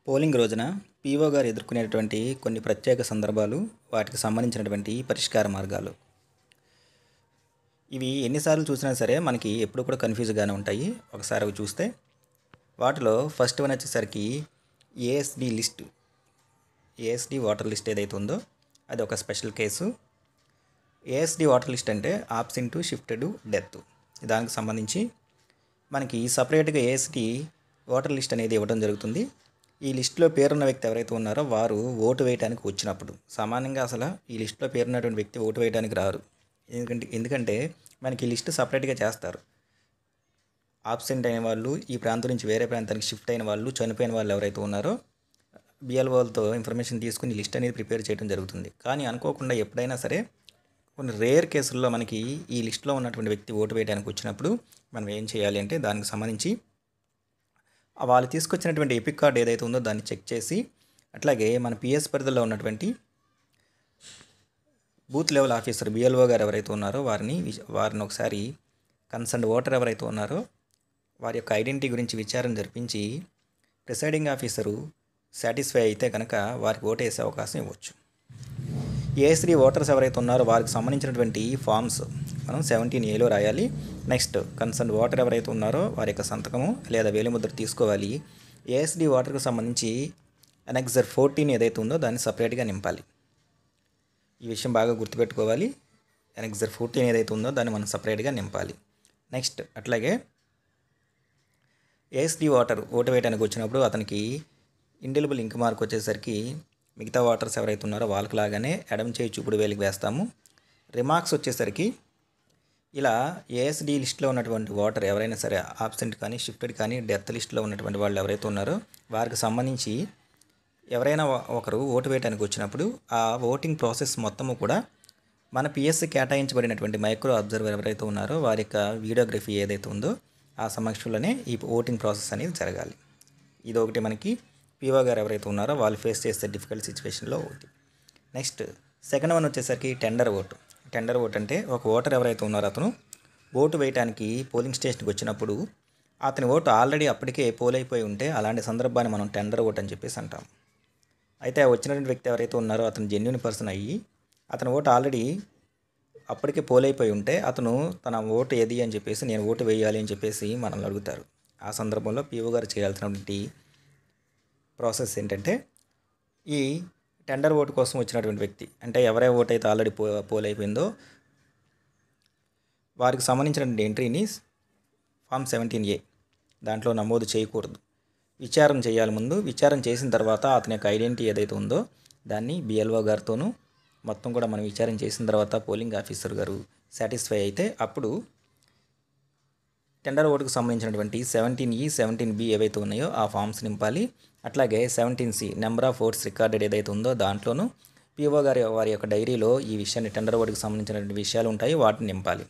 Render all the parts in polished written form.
Polling రోజున PO గారు ఎదుర్కొనేటువంటి కొన్ని ప్రత్యేక సందర్భాలు, వాటికి సంబంధించినటువంటి పరిష్కార మార్గాలు. ఇవి ఎన్నిసార్లు చూసినా సరే మనకి ఎప్పుడు కూడా కన్ఫ్యూజ్గానే ఉంటాయి. ఒకసారి అవి చూస్తే వాటిలో ఫస్ట్ వన్ వచ్చేసరికి ఏఎస్డి వాటర్ లిస్ట్ ఏదైతే ఉందో అది ఒక special case. ASD water list అంటే ఆబ్సెంట్, షిఫ్టెడ్, డెత్. దానికి సంబంధించి మనకి సపరేట్గా ఏఎస్డి వాటర్ లిస్ట్ అనేది ఇవ్వడం జరుగుతుంది. ఈ లిస్టులో పేరున్న వ్యక్తి ఎవరైతే ఉన్నారో వారు ఓటు వేయడానికి వచ్చినప్పుడు, సామాన్యంగా అసలు ఈ లిస్టులో పేరున్నటువంటి వ్యక్తి ఓటు వేయడానికి రారు. ఎందుకంటే మనకి ఈ లిస్టు సపరేట్గా చేస్తారు. ఆబ్సెంట్ అయిన వాళ్ళు, ఈ ప్రాంతం నుంచి వేరే ప్రాంతానికి షిఫ్ట్ అయిన వాళ్ళు, చనిపోయిన వాళ్ళు ఎవరైతే ఉన్నారో బిఎల్ఓలతో ఇన్ఫర్మేషన్ తీసుకుని లిస్ట్ అనేది ప్రిపేర్ చేయడం జరుగుతుంది. కానీ అనుకోకుండా ఎప్పుడైనా సరే కొన్ని రేర్ కేసుల్లో మనకి ఈ లిస్టులో ఉన్నటువంటి వ్యక్తి ఓటు వేయడానికి వచ్చినప్పుడు మనం ఏం చేయాలి అంటే దానికి సంబంధించి వాళ్ళు తీసుకొచ్చినటువంటి ఎపిక్ కార్డ్ ఏదైతే ఉందో దాన్ని చెక్ చేసి, అట్లాగే మన పిఎస్ పరిధిలో ఉన్నటువంటి బూత్ లెవెల్ ఆఫీసర్ బిఎల్ఓ గారు ఎవరైతే ఉన్నారో వారిని ఒకసారి కన్సర్న్ ఓటర్ ఎవరైతే ఉన్నారో వారి యొక్క ఐడెంటిటీ గురించి విచారణ జరిపించి ప్రిసైడింగ్ ఆఫీసరు సాటిస్ఫై అయితే కనుక వారికి ఓటు వేసే అవకాశం ఇవ్వచ్చు. ఏఎస్డి ఓటర్స్ ఎవరైతే ఉన్నారో వారికి సంబంధించినటువంటి ఫామ్స్ మనం 17A రాయాలి. నెక్స్ట్ కన్సర్న్ ఓటర్ ఎవరైతే ఉన్నారో వారి యొక్క సంతకము లేదా వేలిముద్ర తీసుకోవాలి. ఏఎస్డి ఓటర్కి సంబంధించి అనెక్సర్ 14 ఏదైతే ఉందో దాన్ని సపరేట్గా నింపాలి. ఈ విషయం బాగా గుర్తుపెట్టుకోవాలి. అనెక్సర్ 14 ఏదైతే ఉందో దాన్ని మనం సపరేట్గా నింపాలి. నెక్స్ట్ అట్లాగే ఏఎస్డి ఓటు వేయడానికి వచ్చినప్పుడు అతనికి ఇండెలిబుల్ ఇంక్ మార్క్ వచ్చేసరికి మిగతా ఓటర్స్ ఎవరైతే ఉన్నారో వాళ్ళకి లాగానే ఎడమ చేయి చూపుడు వేలికి వేస్తాము. రిమార్క్స్ వచ్చేసరికి ఇలా ఏఎస్డి లిస్టులో ఉన్నటువంటి ఓటర్ ఎవరైనా సరే ఆబ్సెంట్ కానీ, షిఫ్టెడ్ కానీ, డెత్ లిస్టులో ఉన్నటువంటి వాళ్ళు ఎవరైతే ఉన్నారో వారికి సంబంధించి ఎవరైనా ఒకరు ఓటు వేయడానికి వచ్చినప్పుడు ఆ ఓటింగ్ ప్రాసెస్ మొత్తము కూడా మన పిఎస్సి కేటాయించబడినటువంటి మైక్రో అబ్జర్వర్ ఎవరైతే ఉన్నారో వారి యొక్క వీడియోగ్రఫీ ఏదైతే ఉందో ఆ సమక్షంలోనే ఈ ఓటింగ్ ప్రాసెస్ అనేది జరగాలి. ఇది ఒకటి మనకి పీఓ గారు ఎవరైతే ఉన్నారో వాళ్ళు ఫేస్ చేసే డిఫికల్ట్ సిచ్యువేషన్లో ఒకటి. నెక్స్ట్ సెకండ్ వన్ వచ్చేసరికి టెండర్ ఓట్ అంటే ఒక ఓటర్ ఎవరైతే ఉన్నారో అతను ఓటు వేయడానికి పోలింగ్ స్టేషన్కి వచ్చినప్పుడు అతని ఓటు ఆల్రెడీ అప్పటికే పోల్ అయిపోయి ఉంటే అలాంటి సందర్భాన్ని మనం టెండర్ ఓట్ అని చెప్పేసి అంటాం. అయితే వచ్చినటువంటి వ్యక్తి ఎవరైతే ఉన్నారో అతను జెన్యూన్ పర్సన్ అయ్యి అతని ఓటు ఆల్రెడీ అప్పటికే పోల్ అయిపోయి ఉంటే అతను తన ఓటు ఏది అని చెప్పేసి నేను ఓటు వేయాలి అని చెప్పేసి మనల్ని అడుగుతారు. ఆ సందర్భంలో పీఓ గారు చేయాల్సినటువంటి ప్రాసెస్ ఏంటంటే ఈ టెండర్ ఓటు కోసం వచ్చినటువంటి వ్యక్తి అంటే ఎవరై ఓటు అయితే ఆల్రెడీ పోల్ అయిపోయిందో వారికి సంబంధించినటువంటి ఎంట్రీని ఫామ్ 17A దాంట్లో నమోదు చేయకూడదు. విచారణ చేయాలి. ముందు విచారణ చేసిన తర్వాత అతని యొక్క ఐడెంటిటీ ఏదైతే ఉందో దాన్ని బిఎల్ఓ గారితోనూ మొత్తం కూడా మనం విచారణ చేసిన తర్వాత పోలింగ్ ఆఫీసర్ గారు సాటిస్ఫై అయితే అప్పుడు టెండర్ ఓటుకు సంబంధించినటువంటి 17E, 17B ఏవైతే ఉన్నాయో ఆ ఫామ్స్ నింపాలి. అట్లాగే 17C number of votes recorded ఏదైతే ఉందో దాంట్లోనూ పీఓ గారి వారి యొక్క డైరీలో ఈ విషయాన్ని టెండర్ ఓటుకు సంబంధించినటువంటి విషయాలు ఉంటాయి, వాటిని నింపాలి.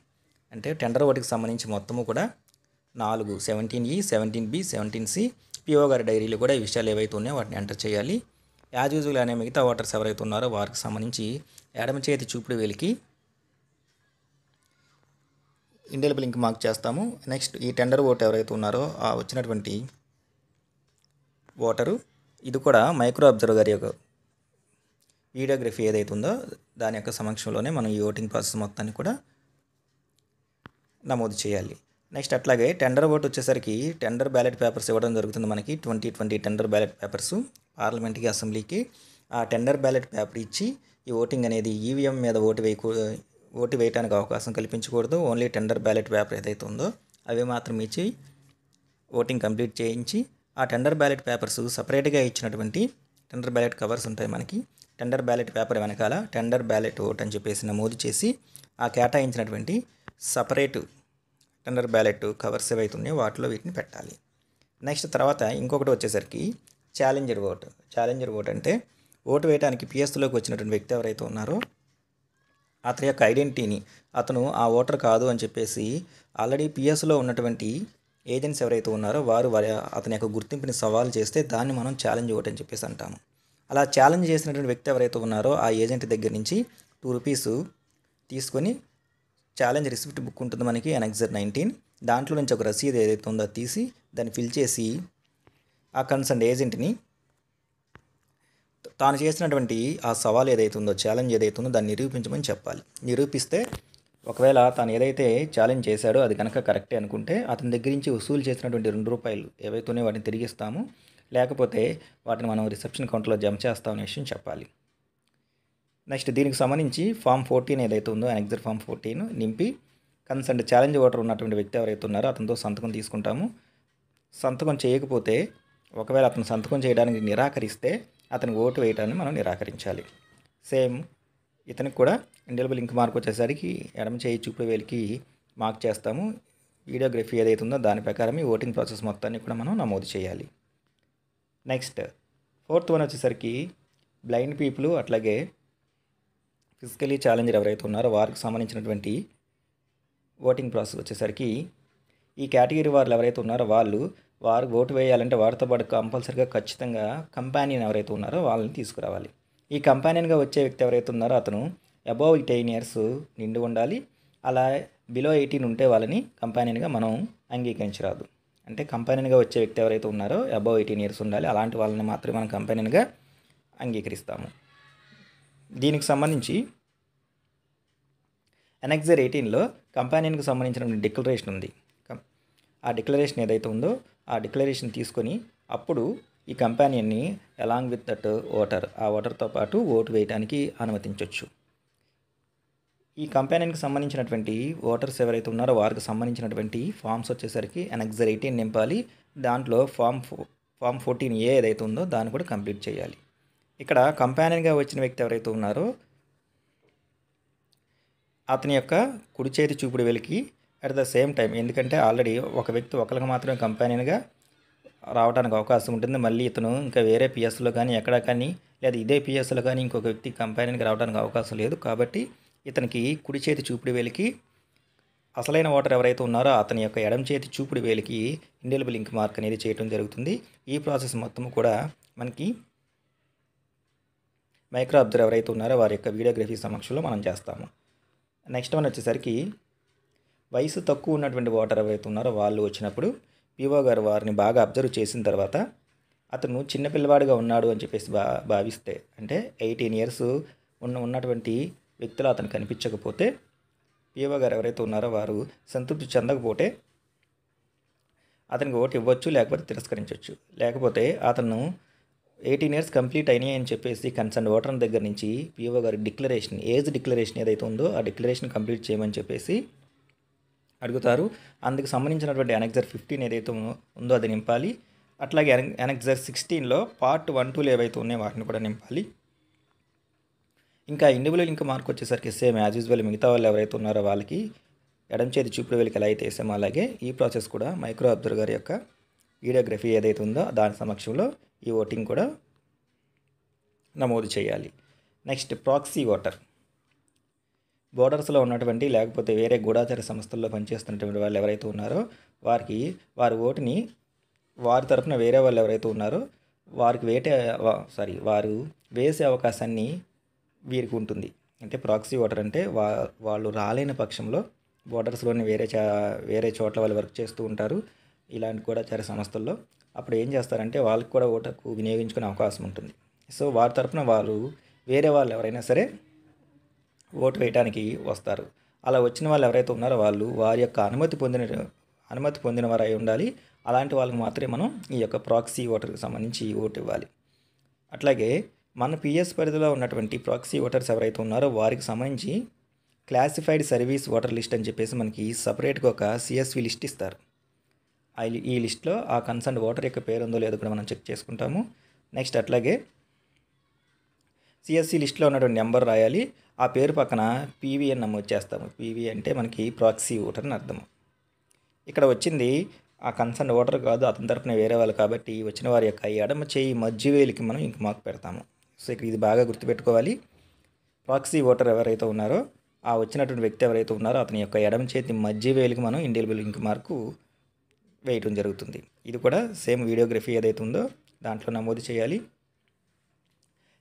అంటే టెండర్ ఓటుకు సంబంధించి మొత్తము కూడా 4 17E, 17B, 17C పీఓ గారి డైరీలో కూడా ఈ విషయాలు ఏవైతే ఉన్నాయో వాటిని ఎంటర్ చేయాలి. యాజ్ యూజువల్ అనే మిగతా ఓటర్స్ ఎవరైతే ఉన్నారో వారికి సంబంధించి ఎడమ చేతి చూపుడు వేలికి ఇండెలిబుల్ ఇంక్ మార్క్ చేస్తాము. నెక్స్ట్ ఈ టెండర్ ఓటు ఎవరైతే ఉన్నారో ఆ వచ్చినటువంటి ఓటరు ఇది కూడా మైక్రో అబ్జర్వర్ గారి యొక్క వీడియోగ్రఫీ ఏదైతే ఉందో దాని యొక్క సమక్షంలోనే మనం ఈ ఓటింగ్ ప్రాసెస్ మొత్తాన్ని కూడా నమోదు చేయాలి. నెక్స్ట్ అట్లాగే టెండర్ ఓటు వచ్చేసరికి టెండర్ బ్యాలెట్ పేపర్స్ ఇవ్వడం జరుగుతుంది. మనకి 2020 టెండర్ బ్యాలెట్ పేపర్స్ పార్లమెంట్కి, అసెంబ్లీకి ఆ టెండర్ బ్యాలెట్ పేపర్ ఇచ్చి ఈ ఓటింగ్ అనేది ఈవీఎం మీద ఓటు వేయడానికి అవకాశం కల్పించకూడదు. ఓన్లీ టెండర్ బ్యాలెట్ పేపర్ ఏదైతే ఉందో అవి మాత్రం ఇచ్చి ఓటింగ్ కంప్లీట్ చేయించి ఆ టెండర్ బ్యాలెట్ పేపర్స్ సపరేట్గా ఇచ్చినటువంటి టెండర్ బ్యాలెట్ కవర్స్ ఉంటాయి మనకి. టెండర్ బ్యాలెట్ పేపర్ వెనకాల టెండర్ బ్యాలెట్ ఓట్ అని చెప్పేసి నమోదు చేసి ఆ కేటాయించినటువంటి సపరేటు టెండర్ బ్యాలెట్ కవర్స్ ఏవైతే ఉన్నాయో వాటిలో వీటిని పెట్టాలి. నెక్స్ట్ తర్వాత ఇంకొకటి వచ్చేసరికి ఛాలెంజర్ ఓట్ అంటే ఓటు వేయడానికి పిఎస్లోకి వచ్చినటువంటి వ్యక్తి ఎవరైతే ఉన్నారో అతని యొక్క ఐడెంటిటీని అతను ఆ ఓటర్ కాదు అని చెప్పేసి ఆల్రెడీ పిఎస్లో ఉన్నటువంటి ఏజెంట్స్ ఎవరైతే ఉన్నారో వారు అతని యొక్క గుర్తింపుని సవాల్ చేస్తే దాన్ని మనం ఛాలెంజ్ ఓట్ అని చెప్పేసి అంటాము. అలా ఛాలెంజ్ చేసినటువంటి వ్యక్తి ఎవరైతే ఉన్నారో ఆ ఏజెంట్ దగ్గర నుంచి ₹2 తీసుకొని ఛాలెంజ్ రిసిప్ట్ బుక్ ఉంటుంది మనకి అనెక్సర్ 19 దాంట్లో నుంచి ఒక రసీదు ఏదైతే ఉందో తీసి దాన్ని ఫిల్ చేసి ఆ కన్సర్న్ ఏజెంట్ని తాను చేసినటువంటి ఆ సవాల్ ఏదైతే ఉందో, ఛాలెంజ్ ఏదైతే ఉందో దాన్ని నిరూపించమని చెప్పాలి. నిరూపిస్తే ఒకవేళ తాను ఏదైతే ఛాలెంజ్ చేశాడో అది కనుక కరెక్టే అనుకుంటే అతని దగ్గర నుంచి వసూలు చేసినటువంటి ₹2 ఏవైతే ఉన్నాయో వాటిని తిరిగిస్తాము, లేకపోతే వాటిని మనం రిసెప్షన్ కౌంటర్లో జమ చేస్తామనే విషయం చెప్పాలి. నెక్స్ట్ దీనికి సంబంధించి ఫామ్ 14 ఏదైతే ఉందో, అనెక్సర్ ఫామ్ 14 నింపి కన్సర్న్ ఛాలెంజ్ ఓటర్ ఉన్నటువంటి వ్యక్తి ఎవరైతే ఉన్నారో అతనితో సంతకం తీసుకుంటాము. సంతకం చేయకపోతే, ఒకవేళ అతను సంతకం చేయడానికి నిరాకరిస్తే అతనికి ఓటు వేయడాన్ని మనం నిరాకరించాలి. సేమ్ ఇతనికి కూడా ఇండెలిబుల్ ఇంక్ మార్క్ వచ్చేసరికి ఎడమ చేయి చూపుడు వేలికి మార్క్ చేస్తాము. వీడియోగ్రఫీ ఏదైతే ఉందో దాని ప్రకారం ఈ ఓటింగ్ ప్రాసెస్ మొత్తాన్ని కూడా మనం నమోదు చేయాలి. నెక్స్ట్ 4th వన్ వచ్చేసరికి బ్లైండ్ పీపుల్, అట్లాగే ఫిజికలీ ఛాలెంజర్ ఎవరైతే ఉన్నారో వారికి సంబంధించినటువంటి ఓటింగ్ ప్రాసెస్ వచ్చేసరికి ఈ కేటగిరీ వారు ఎవరైతే ఉన్నారో వారు ఓటు వేయాలంటే వారితో పాటు కంపల్సరీగా ఖచ్చితంగా కంపానియన్ ఎవరైతే ఉన్నారో వాళ్ళని తీసుకురావాలి. ఈ కంపానియన్గా వచ్చే వ్యక్తి ఎవరైతే ఉన్నారో అతను అబవ్ 18 years నిండి ఉండాలి. అలా బిలో 18 ఉంటే వాళ్ళని కంపానియన్గా మనం అంగీకరించరాదు. అంటే కంపానియన్గా వచ్చే వ్యక్తి ఎవరైతే ఉన్నారో అబవ్ 18 years ఉండాలి. అలాంటి వాళ్ళని మాత్రమే మనం కంపానియన్గా అంగీకరిస్తాము. దీనికి సంబంధించి అనెక్సర్ 18లో కంపానియన్కి సంబంధించిన డిక్లరేషన్ ఉంది. ఆ డిక్లరేషన్ ఏదైతే ఉందో ఆ డిక్లరేషన్ తీసుకొని అప్పుడు ఈ కంపానియన్ని అలాంగ్ విత్ దట్ ఆ ఓటర్తో పాటు ఓటు వేయడానికి అనుమతించవచ్చు. ఈ కంపానియన్కి సంబంధించినటువంటి ఓటర్స్ ఎవరైతే ఉన్నారో వారికి సంబంధించినటువంటి ఫామ్స్ వచ్చేసరికి అనెక్సర్ 18 నింపాలి. దాంట్లో ఫామ్ 14A ఏదైతే ఉందో దాన్ని కూడా కంప్లీట్ చేయాలి. ఇక్కడ కంపానియన్గా వచ్చిన వ్యక్తి ఎవరైతే ఉన్నారో అతని యొక్క కుడి చేతి చూపుడు వేలికి అట్ ద సేమ్ టైం, ఎందుకంటే ఆల్రెడీ ఒక వ్యక్తి ఒకరికి మాత్రమే కంపానియన్గా రావడానికి అవకాశం ఉంటుంది. మళ్ళీ ఇతను ఇంకా వేరే పిఎస్లో కానీ ఎక్కడ కానీ లేదా ఇదే పిఎస్లో కానీ ఇంకొక వ్యక్తి కంపానియన్గా రావడానికి అవకాశం లేదు. కాబట్టి ఇతనికి కుడి చేతి చూపుడు వేలికి అసలైన ఓటర్ ఎవరైతే ఉన్నారో అతని యొక్క ఎడమ చేతి చూపుడు వేలికి ఇండెలిబుల్ ఇంక్ మార్క్ అనేది చేయడం జరుగుతుంది. ఈ ప్రాసెస్ మొత్తం కూడా మనకి మైక్రో అబ్జర్వర్ ఎవరైతే ఉన్నారో వారి యొక్క వీడియోగ్రఫీ సమక్షంలో మనం చేస్తాము. నెక్స్ట్ వన్ వచ్చేసరికి వయసు తక్కువ ఉన్నటువంటి ఓటర్ ఎవరైతే ఉన్నారో వాళ్ళు వచ్చినప్పుడు పీఓ గారు వారిని బాగా అబ్జర్వ్ చేసిన తర్వాత అతను చిన్నపిల్లవాడిగా ఉన్నాడు అని చెప్పేసి భావిస్తే, అంటే 18 years ఉన్నటువంటి వ్యక్తులు అతను కనిపించకపోతే పీఓ గారు ఎవరైతే ఉన్నారో వారు సంతృప్తి చెందకపోతే అతనికి ఓటు ఇవ్వచ్చు, లేకపోతే తిరస్కరించవచ్చు. లేకపోతే అతను 18 years కంప్లీట్ అయినాయి అని చెప్పేసి కన్సర్న్ ఓటర్ దగ్గర నుంచి పీఓ గారి ఏజ్ డిక్లరేషన్ ఏదైతే ఉందో ఆ డిక్లరేషన్ కంప్లీట్ చేయమని చెప్పేసి అడుగుతారు. అందుకు సంబంధించినటువంటి అనెక్సర్ 15 ఏదైతే ఉందో అది నింపాలి. అట్లాగే అనెక్సర్ 16లో పార్ట్ 1, 2 ఏవైతే ఉన్నాయో వాటిని కూడా నింపాలి. ఇంకా ఇండివిజువల్ ఇంక్ మార్క్ వచ్చేసరికి సేమ్ యాజ్ యూజువల్ మిగతా వాళ్ళు ఎవరైతే ఉన్నారో వాళ్ళకి ఎడమ చేతి చూపుడు వేలికి ఎలా అయితే వేసామో అలాగే ఈ ప్రాసెస్ కూడా మైక్రో అబ్జర్వర్ గారి యొక్క వీడియోగ్రఫీ ఏదైతే ఉందో దాని సమక్షంలో ఈ ఓటింగ్ కూడా నమోదు చేయాలి. నెక్స్ట్ ప్రాక్సీ ఓటర్, బోర్డర్స్లో ఉన్నటువంటి లేకపోతే వేరే గూఢాచార సంస్థల్లో పనిచేస్తున్నటువంటి వాళ్ళు ఎవరైతే ఉన్నారో వారి ఓటుని వారి తరఫున వేరే వాళ్ళు ఎవరైతే ఉన్నారో వారు వేసే అవకాశాన్ని వీరికి ఉంటుంది. అంటే ప్రాక్సీ ఓటర్ అంటే వాళ్ళు రాలేని పక్షంలో బోర్డర్స్లోని వేరే చోట్ల వాళ్ళు వర్క్ చేస్తూ ఉంటారు ఇలాంటి గూఢాచార సంస్థల్లో. అప్పుడు ఏం చేస్తారంటే వాళ్ళకి కూడా ఓటుకు వినియోగించుకునే అవకాశం ఉంటుంది. సో వారి తరఫున వేరే వాళ్ళు ఎవరైనా సరే ఓటు వేయడానికి వస్తారు. అలా వచ్చిన వాళ్ళు ఎవరైతే ఉన్నారో వారి యొక్క అనుమతి పొందిన వారు అయి ఉండాలి. అలాంటి వాళ్ళకి మాత్రమే మనం ఈ యొక్క ప్రాక్సీ ఓటర్కి సంబంధించి ఓటు ఇవ్వాలి. అట్లాగే మన పిఎస్ పరిధిలో ఉన్నటువంటి ప్రాక్సీ ఓటర్స్ ఎవరైతే ఉన్నారో వారికి సంబంధించి క్లాసిఫైడ్ సర్వీస్ ఓటర్ లిస్ట్ అని చెప్పేసి మనకి సపరేట్గా ఒక సిఎస్వి లిస్ట్ ఇస్తారు. ఈ లిస్ట్లో ఆ కన్సర్న్ ఓటర్ యొక్క పేరు ఉందో లేదో కూడా మనం చెక్ చేసుకుంటాము. నెక్స్ట్ అట్లాగే సిఎస్సి లిస్ట్లో ఉన్నటువంటి నెంబర్ రాయాలి. ఆ పేరు పక్కన పీవీఎన్ నమోదు చేస్తాము. పీవీ అంటే మనకి ప్రాక్సీ ఓటర్ అని అర్థం. ఇక్కడ వచ్చింది ఆ కన్సర్న్ ఓటర్ కాదు, అతని తరపున వేరే వాళ్ళు కాబట్టి వచ్చిన వారి యొక్క ఎడమ చేయి మధ్య వేలికి మనం ఇంక్ మార్క్ పెడతాము. సో ఇక్కడ ఇది బాగా గుర్తుపెట్టుకోవాలి. ప్రాక్సీ ఓటర్ ఎవరైతే ఉన్నారో ఆ వచ్చినటువంటి వ్యక్తి ఎవరైతే ఉన్నారో అతని యొక్క ఎడమ చేతి మధ్య వేలికి మనం ఇండెలిబుల్ ఇంక్ మార్కు వేయటం జరుగుతుంది. ఇది కూడా సేమ్ వీడియోగ్రఫీ ఏదైతే ఉందో దాంట్లో నమోదు చేయాలి.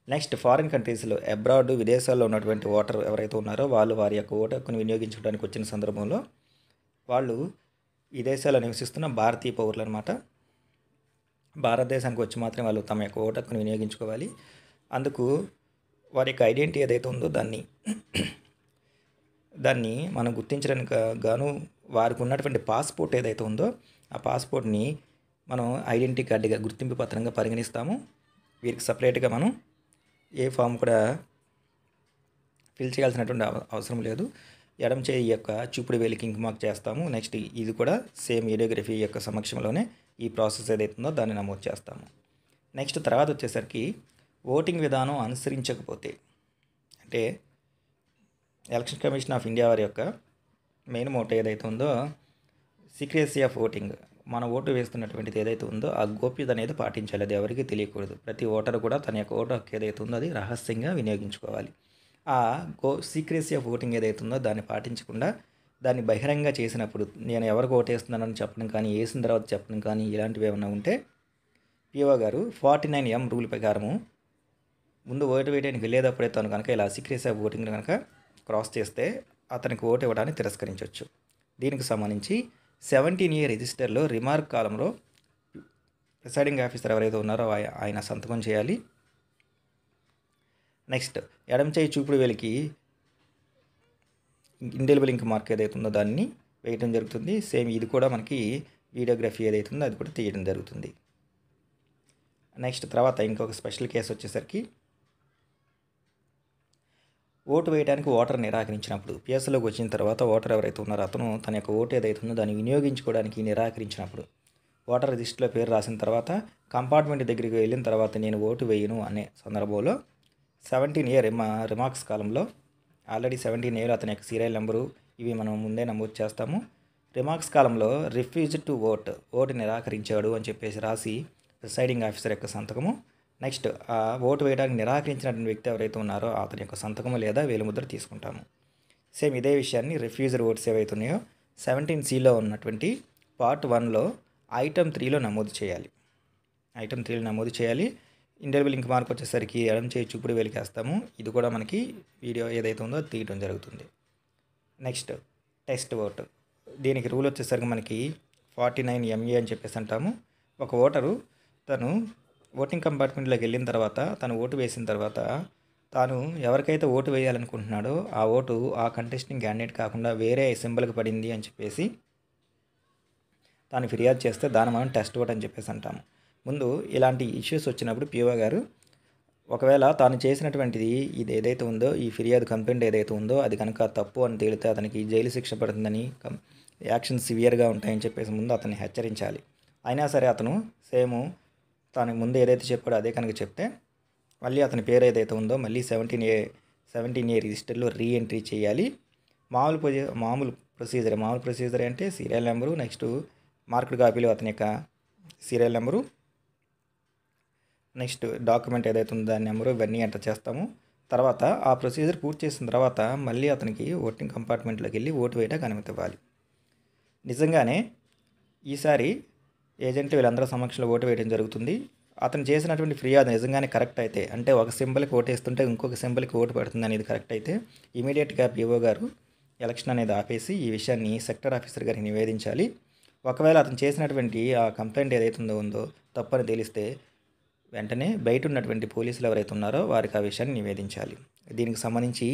నెక్స్ట్ ఫారిన్ కంట్రీస్లో అబ్రాడ్ విదేశాల్లో ఉన్నటువంటి ఓటర్ ఎవరైతే ఉన్నారో వారి యొక్క ఓటు హక్కును వినియోగించుకోవడానికి వచ్చిన సందర్భంలో వాళ్ళు విదేశాల్లో నివసిస్తున్న భారతీయ పౌరులు అనమాట. భారతదేశానికి వచ్చి మాత్రమే వాళ్ళు తమ యొక్క ఓటు హక్కును వినియోగించుకోవాలి. అందుకు వారి యొక్క ఐడెంటిటీ ఏదైతే ఉందో దాన్ని మనం గుర్తించడానికి గాను వారికి ఉన్నటువంటి పాస్పోర్ట్ ఏదైతే ఉందో ఆ పాస్పోర్ట్ని మనం ఐడెంటిటీ కార్డుగా గుర్తింపు పత్రంగా పరిగణిస్తాము. వీరికి సపరేట్గా మనం ఏ ఫామ్ కూడా ఫిల్ చేయాల్సినటువంటి అవసరం లేదు. ఎడమ చేయి యొక్క చూపుడు వేలికి ఇంక్ మార్క్ చేస్తాము. నెక్స్ట్ ఇది కూడా సేమ్ వీడియోగ్రఫీ యొక్క సమక్షంలోనే ఈ ప్రాసెస్ ఏదైతే ఉందో దాన్ని నమోదు చేస్తాము. నెక్స్ట్ తర్వాత వచ్చేసరికి ఓటింగ్ విధానం అనుసరించకపోతే, అంటే ఎలక్షన్ కమిషన్ ఆఫ్ ఇండియా వారి యొక్క మెయిన్ మోటో ఏదైతే ఉందో సీక్రెసీ ఆఫ్ ఓటింగ్. మన ఓటు వేస్తున్నటువంటిది ఏదైతే ఉందో ఆ గోప్యత అనేది పాటించాలి. అది ఎవరికి తెలియకూడదు. ప్రతి ఓటరు కూడా తన యొక్క ఓటు హక్కు ఏదైతే ఉందో అది రహస్యంగా వినియోగించుకోవాలి. ఆ సీక్రెసీ ఆఫ్ ఓటింగ్ ఏదైతే ఉందో దాన్ని పాటించకుండా దాన్ని బహిరంగ చేసినప్పుడు నేను ఎవరికి ఓటేస్తున్నానని చెప్పడం కానీ, వేసిన తర్వాత చెప్పడం కానీ ఇలాంటివి ఏమైనా ఉంటే పిఓ గారు 49M రూల్ ప్రకారము ముందు ఓటు వేయడానికి వెళ్ళేటప్పుడే తను కనుక ఇలా సీక్రెసీ ఆఫ్ ఓటింగ్ కనుక క్రాస్ చేస్తే అతనికి ఓటు ఇవ్వడాన్ని తిరస్కరించవచ్చు. దీనికి సంబంధించి 17A రిజిస్టర్లో రిమార్క్ కాలంలో ప్రిసైడింగ్ ఆఫీసర్ ఎవరైతే ఉన్నారో ఆయన సంతకం చేయాలి. నెక్స్ట్ ఎడమ చేయి చూపుడు వేలికి ఇండెలిబుల్ ఇంక్ మార్క్ ఏదైతే ఉందో దాన్ని వేయడం జరుగుతుంది. సేమ్ ఇది కూడా మనకి వీడియోగ్రఫీ ఏదైతే ఉందో అది కూడా తీయడం జరుగుతుంది. నెక్స్ట్ తర్వాత ఇంకొక స్పెషల్ కేసు వచ్చేసరికి ఓటు వేయడానికి ఓటర్ నిరాకరించినప్పుడు, పిఎస్లోకి వచ్చిన తర్వాత ఓటర్ ఎవరైతే ఉన్నారో అతను తన యొక్క ఓటు ఏదైతే ఉందో దాన్ని వినియోగించుకోవడానికి నిరాకరించినప్పుడు ఓటర్ లిస్టులో పేరు రాసిన తర్వాత కంపార్ట్మెంట్ దగ్గరికి వెళ్ళిన తర్వాత నేను ఓటు వేయను అనే సందర్భంలో 17A రిమార్క్స్ కాలంలో ఆల్రెడీ 17Aలో అతని యొక్క సీరియల్ నెంబరు ఇవి మనం ముందే నమోదు చేస్తాము. రిమార్క్స్ కాలంలో రిఫ్యూజ్డ్ టు ఓటు నిరాకరించాడు అని చెప్పేసి రాసి ప్రిసైడింగ్ ఆఫీసర్ యొక్క సంతకము, నెక్స్ట్ ఆ ఓటు వేయడానికి నిరాకరించినటువంటి వ్యక్తి ఎవరైతే ఉన్నారో అతని యొక్క సంతకము లేదా వేలిముద్ర తీసుకుంటాము. సేమ్ ఇదే విషయాన్ని రిఫ్యూజ్డ్ ఓట్స్ ఏవైతే ఉన్నాయో 17Cలో ఉన్నటువంటి పార్ట్ 1లో ఐటమ్ 3లో నమోదు చేయాలి. ఐటమ్ 3లో నమోదు చేయాలి. ఇండెలిబుల్ ఇంక్ మార్క్ వచ్చేసరికి ఎడమ చేయి చూపుడు వేలికి వేస్తాము. ఇది కూడా మనకి వీడియో ఏదైతే ఉందో తీయడం జరుగుతుంది. Next test vote. దీనికి రూల్ వచ్చేసరికి మనకి 49MA అని చెప్పేసి అంటాము. ఒక ఓటరు తను ఓటింగ్ కంపార్ట్మెంట్లోకి వెళ్ళిన తర్వాత తను ఓటు వేసిన తర్వాత తాను ఎవరికైతే ఓటు వేయాలనుకుంటున్నాడో ఆ ఓటు ఆ కంటెస్టింగ్ క్యాండిడేట్ కాకుండా వేరే సింబల్కి పడింది అని చెప్పేసి తాను ఫిర్యాదు చేస్తే దాన్ని మనం టెస్ట్ ఓట్ అని చెప్పేసి అంటాము. ముందు ఇలాంటి ఇష్యూస్ వచ్చినప్పుడు పిఓ గారు ఒకవేళ తాను చేసినటువంటిది ఇది ఏదైతే ఉందో ఈ ఫిర్యాదు కంప్లైంట్ ఏదైతే ఉందో అది కనుక తప్పు అని తేలితే అతనికి జైలు శిక్ష పడుతుందని, యాక్షన్ సివియర్గా ఉంటాయని చెప్పేసి ముందు అతన్ని హెచ్చరించాలి. అయినా సరే అతను సేమ్ తాను ముందు ఏదైతే చెప్పాడో అదే కనుక చెప్తే మళ్ళీ అతని పేరు ఏదైతే ఉందో మళ్ళీ 17A రిజిస్టర్లో రీఎంట్రీ చేయాలి. మామూలు ప్రొసీజర్ అంటే సీరియల్ నెంబరు, నెక్స్ట్ మార్క్డ్ కాపీలో అతని యొక్క సీరియల్ నెంబరు, నెక్స్ట్ డాక్యుమెంట్ ఏదైతే ఉందో దాని నెంబరు ఇవన్నీ ఎంటర్ చేస్తాము. తర్వాత ఆ ప్రొసీజర్ పూర్తి చేసిన తర్వాత మళ్ళీ అతనికి ఓటింగ్ కంపార్ట్మెంట్లోకి వెళ్ళి ఓటు వేయడానికి అనుమతి ఇవ్వాలి. నిజంగానే ఈసారి ఏజెంట్లు వీళ్ళందరూ సమక్షంలో ఓటు వేయడం జరుగుతుంది. అతను చేసినటువంటి ఫిర్యాదు నిజంగానే కరెక్ట్ అయితే, అంటే ఒక సింబల్కి ఓటేస్తుంటే ఇంకొక సింబల్కి ఓటు పడుతుంది అనేది కరెక్ట్ అయితే ఇమీడియట్గా పిఓ గారు ఎలక్షన్ అనేది ఆపేసి ఈ విషయాన్ని సెక్టర్ ఆఫీసర్ గారికి నివేదించాలి. ఒకవేళ అతను చేసినటువంటి ఆ కంప్లైంట్ ఏదైతే ఉందో తప్పని తెలిస్తే వెంటనే బయట ఉన్నటువంటి పోలీసులు ఎవరైతే ఉన్నారో వారికి ఆ విషయాన్ని నివేదించాలి. దీనికి సంబంధించి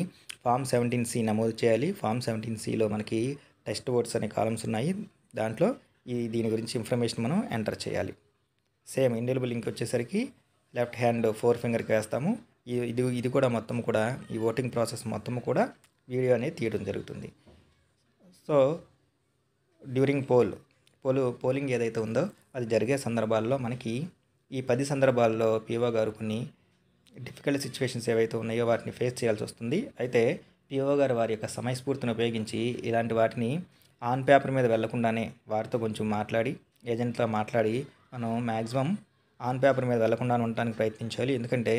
ఫామ్ 17C నమోదు చేయాలి. ఫామ్ 17Cలో మనకి టెస్ట్ ఓట్స్ అనే కాలమ్స్ ఉన్నాయి. దాంట్లో దీని గురించి ఇన్ఫర్మేషన్ మనం ఎంటర్ చేయాలి. సేమ్ ఇండెలిబుల్ లింక్ వచ్చేసరికి లెఫ్ట్ హ్యాండ్ 4 ఫింగర్కి వేస్తాము. ఇది కూడా మొత్తం కూడా ఈ ఓటింగ్ ప్రాసెస్ మొత్తం కూడా వీడియో అనేది తీయడం జరుగుతుంది. సో డ్యూరింగ్ పోలింగ్ ఏదైతే ఉందో అది జరిగే సందర్భాల్లో మనకి ఈ 10 సందర్భాల్లో పిఓ గారు కొన్ని డిఫికల్ట్ సిచ్యువేషన్స్ ఏవైతే ఉన్నాయో వాటిని ఫేస్ చేయాల్సి వస్తుంది. అయితే పిఓ గారు వారి యొక్క సమయస్ఫూర్తిని ఉపయోగించి ఇలాంటి వాటిని ఆన్ పేపర్ మీద వెళ్లకుండానే వారితో కొంచెం మాట్లాడి ఏజెంట్తో మాట్లాడి మనం మ్యాక్సిమం ఆన్ పేపర్ మీద వెళ్లకుండా ఉండడానికి ప్రయత్నించాలి. ఎందుకంటే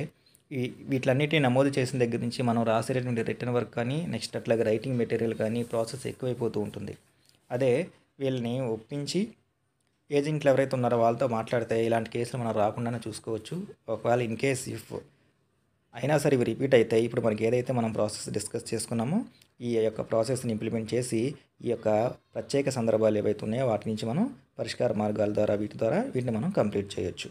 వీటిలన్నిటిని నమోదు చేసిన దగ్గర నుంచి మనం రాసేటటువంటి రిటర్న్ వర్క్ కానీ నెక్స్ట్ అట్లాగే రైటింగ్ మెటీరియల్ కానీ ప్రాసెస్ ఎక్కువైపోతూ ఉంటుంది. అదే వీళ్ళని ఒప్పించి ఏజెంట్లు ఎవరైతే ఉన్నారో వాళ్ళతో మాట్లాడితే ఇలాంటి కేసులు మనం రాకుండానే చూసుకోవచ్చు. ఒకవేళ ఇన్ కేస్ అయినా సరే ఇవి రిపీట్ అయితే ఇప్పుడు మనకి ఏదైతే మనం ప్రాసెస్ డిస్కస్ చేసుకున్నామో ఈ యొక్క ప్రాసెస్ని ఇంప్లిమెంట్ చేసి ఈ యొక్క ప్రత్యేక సందర్భాలు ఏవైతే ఉన్నాయో వాటి నుంచి మనం పరిష్కార మార్గాల ద్వారా వీటిని మనం కంప్లీట్ చేయొచ్చు.